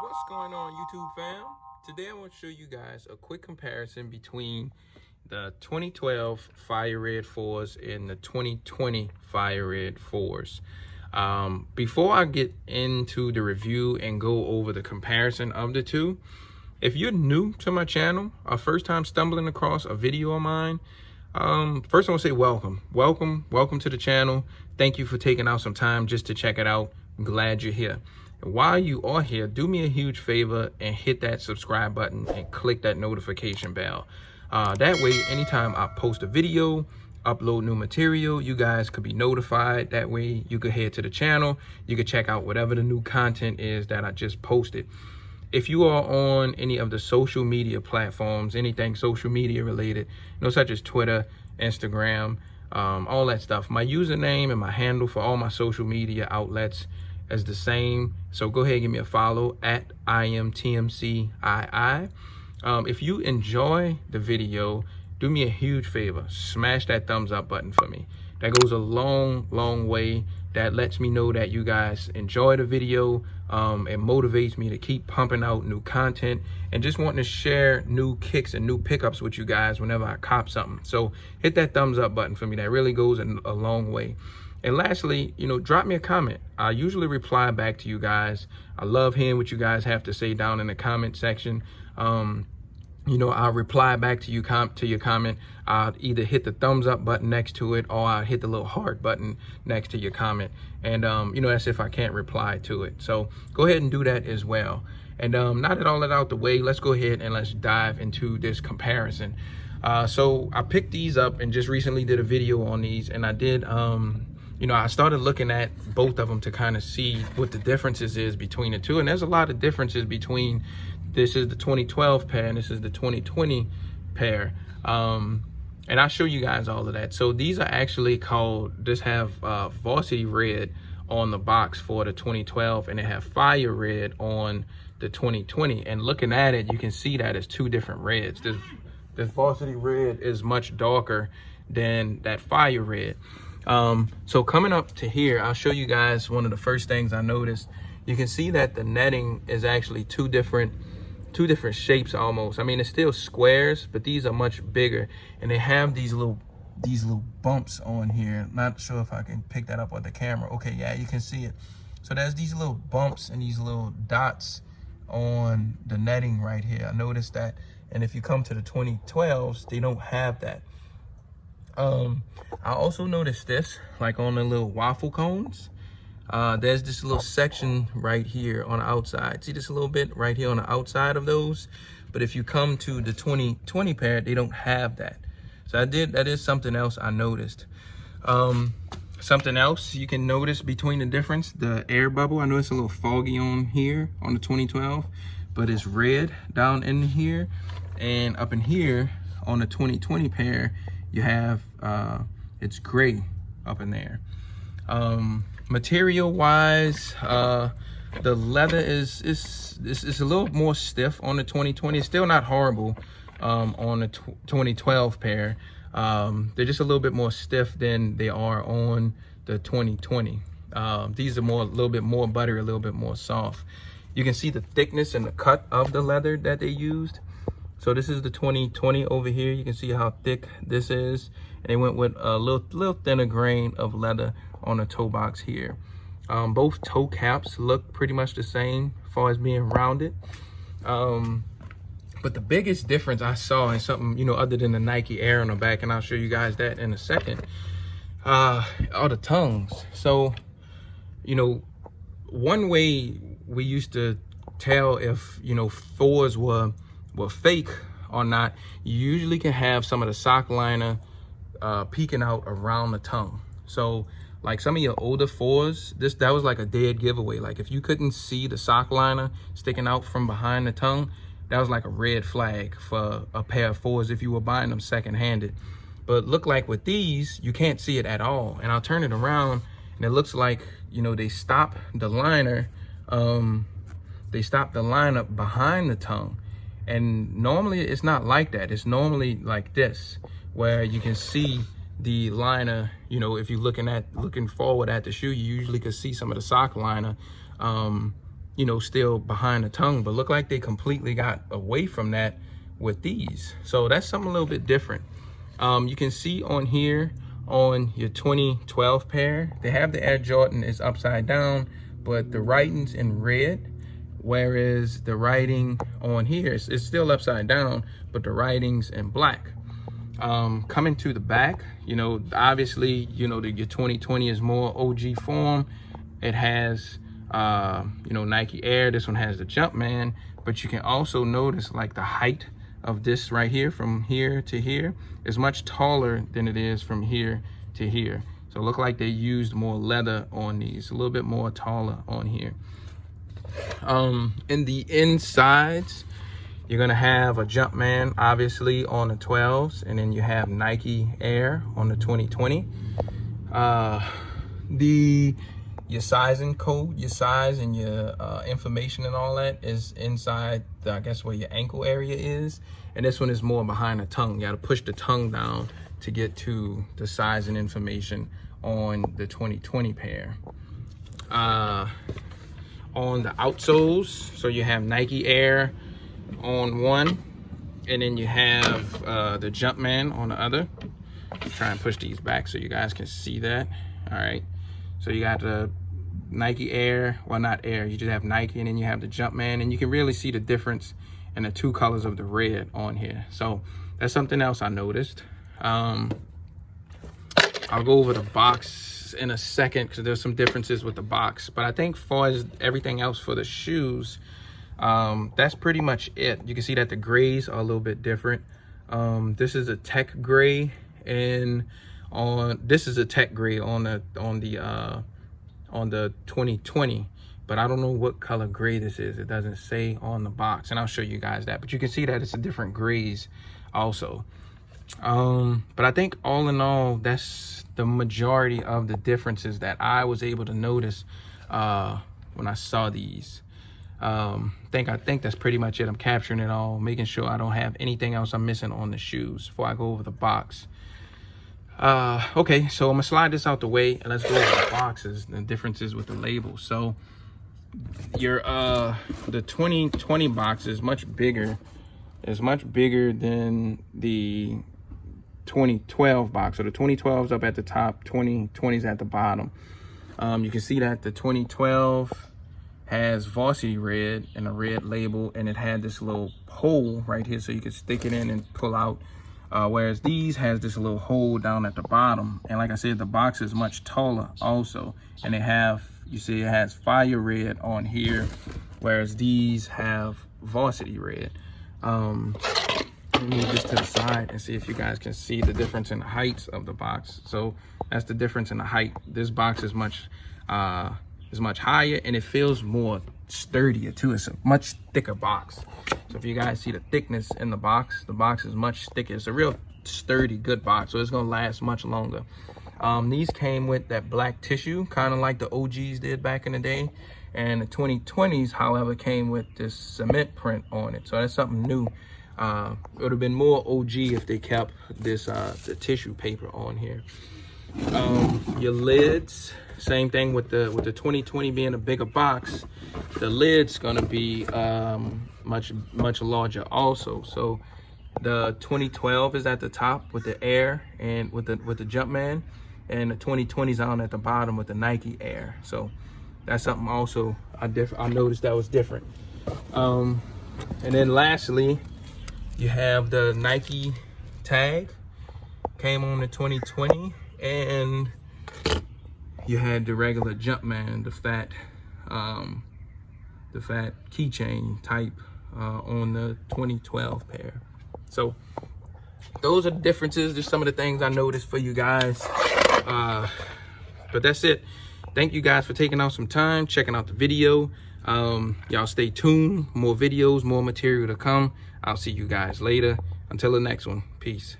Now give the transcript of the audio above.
What's going on, YouTube fam? Today I want to show you guys a quick comparison between the 2012 Fire Red 4s and the 2020 Fire Red 4s. Before I get into the review and go over the comparison of the two, if you're new to my channel, or first time stumbling across a video of mine, first I want to say welcome to the channel. Thank you for taking out some time just to check it out. I'm glad you're here. And while you are here, do me a huge favor and hit that subscribe button and click that notification bell. That way, anytime I post a video, upload new material, you guys could be notified. That way you could head to the channel, you could check out whatever the new content is that I just posted. If you are on any of the social media platforms, anything social media related, such as Twitter, Instagram, all that stuff, my username and my handle for all my social media outlets is the same. So go ahead and give me a follow at iAmTMCII. If you enjoy the video, do me a huge favor, smash that thumbs up button for me. That goes a long way. That lets me know that you guys enjoy the video. It motivates me to keep pumping out new content and just wanting to share new kicks and new pickups with you guys whenever I cop something. So hit that thumbs up button for me. That really goes a long way. And lastly, drop me a comment. I usually reply back to you guys. I love hearing what you guys have to say down in the comment section. I'll reply back to your comment. I'll either hit the thumbs up button next to it, or I'll hit the little heart button next to your comment. And that's if I can't reply to it. So go ahead and do that as well. And now that all that out the way, let's go ahead and let's dive into this comparison. So I picked these up and just recently did a video on these, and I did I started looking at both of them to kind of see what the differences is between the two. And there's a lot of differences between, this is the 2012 pair and this is the 2020 pair. And I'll show you guys all of that. So these are actually called, this have Varsity Red on the box for the 2012, and they have Fire Red on the 2020. And looking at it, you can see that it's two different reds. This Varsity Red is much darker than that Fire Red. So coming up to here, I'll show you guys one of the first things I noticed. You can see that the netting is actually two different shapes almost. I mean, it's still squares, but these are much bigger, and they have these little bumps on here. Not sure if I can pick that up with the camera. Okay, yeah, you can see it. So there's these little bumps and these little dots on the netting right here. I noticed that. And if you come to the 2012s, they don't have that. I also noticed this, like on the little waffle cones, there's this little section right here on the outside. See this a little bit right here on the outside of those? But if you come to the 2020 pair, they don't have that. So that is something else I noticed. Something else you can notice between the difference, the air bubble. I know it's a little foggy on here on the 2012, but it's red down in here, and up in here on the 2020 pair, you have it's gray up in there. Material wise, the leather is a little more stiff on the 2020. It's still not horrible on the 2012 pair. They're just a little bit more stiff than they are on the 2020. These are a little bit more buttery, a little bit more soft. You can see the thickness and the cut of the leather that they used. So this is the 2020 over here. You can see how thick this is. And they went with a little thinner grain of leather on the toe box here. Both toe caps look pretty much the same as far as being rounded. But the biggest difference I saw in something, other than the Nike Air on the back, and I'll show you guys that in a second, are the tongues. So, one way we used to tell if, fours were fake or not, you usually can have some of the sock liner peeking out around the tongue. So like some of your older fours, that was like a dead giveaway. Like if you couldn't see the sock liner sticking out from behind the tongue, that was like a red flag for a pair of fours if you were buying them second-handed. But look, like with these, you can't see it at all. And I'll turn it around and it looks like, they stop the liner, they stop the liner behind the tongue. And normally it's not like that. It's normally like this, where you can see the liner. If you're looking forward at the shoe, you usually can see some of the sock liner you know, still behind the tongue, but look like they completely got away from that with these. So that's something a little bit different. You can see on here on your 2012 pair, they have the Air Jordan is upside down, but the writing's in red, whereas the writing on here is still upside down, but the writing's in black. Coming to the back, you know, obviously, you know, your 2020 is more OG form. It has, you know, Nike Air. This one has the Jumpman, but you can also notice like the height of this right here from here to here is much taller than it is from here to here. So it look like they used more leather on these, a little bit more taller on here. In the insides, you're gonna have a Jumpman obviously on the 12s, and then you have Nike Air on the 2020. Your sizing code, your size and your information and all that is inside the, I guess where your ankle area is. And this one is more behind the tongue. You gotta push the tongue down to get to the size and information on the 2020 pair. On the outsoles, so you have Nike Air on one, and then you have the Jumpman on the other. Try and push these back so you guys can see that. All right, so you got the Nike Air, well, not Air, you just have Nike, and then you have the Jumpman, and you can really see the difference in the two colors of the red on here. So that's something else I noticed. I'll go over the box in a second because there's some differences with the box, but I think as far as everything else for the shoes, that's pretty much it. You can see that the grays are a little bit different. This is a tech gray, and this is a tech gray on the 2020, but I don't know what color gray this is. It doesn't say on the box, and I'll show you guys that, but you can see that it's a different grays also. But I think all in all, that's the majority of the differences that I was able to notice when I saw these. I think that's pretty much it. I'm capturing it all, making sure I don't have anything else I'm missing on the shoes before I go over the box. Okay, so I'm gonna slide this out the way and let's go over the boxes, the differences with the labels. So your the 2020 box is much bigger. It's much bigger than the 2012 box. So the 2012 is up at the top, 2020 is at the bottom. You can see that the 2012 has Varsity Red and a red label, and it had this little hole right here so you could stick it in and pull out. Whereas these has this little hole down at the bottom, and like I said, the box is much taller also, and they have, you see, it has Fire Red on here, whereas these have Varsity Red. Let me move this to the side and see if you guys can see the difference in the heights of the box. So that's the difference in the height. This box is much higher, and it feels more sturdier too. It's a much thicker box. So if you guys see the thickness in the box is much thicker. It's a real sturdy, good box, so it's gonna last much longer. These came with that black tissue, kind of like the OGs did back in the day, and the 2020s, however, came with this cement print on it. So that's something new. It would have been more OG if they kept this the tissue paper on here. Your lids, same thing with the 2020 being a bigger box. The lid's gonna be much larger also. So the 2012 is at the top with the Air and with the Jumpman, and the 2020 is on at the bottom with the Nike Air. So that's something also I noticed that was different. And then lastly, you have the Nike tag came on the 2020, and you had the regular Jumpman, the fat keychain type on the 2012 pair. So those are the differences. Just some of the things I noticed for you guys. But that's it. Thank you guys for taking out some time, checking out the video. Y'all stay tuned. More videos, more material to come. I'll see you guys later. Until the next one. Peace.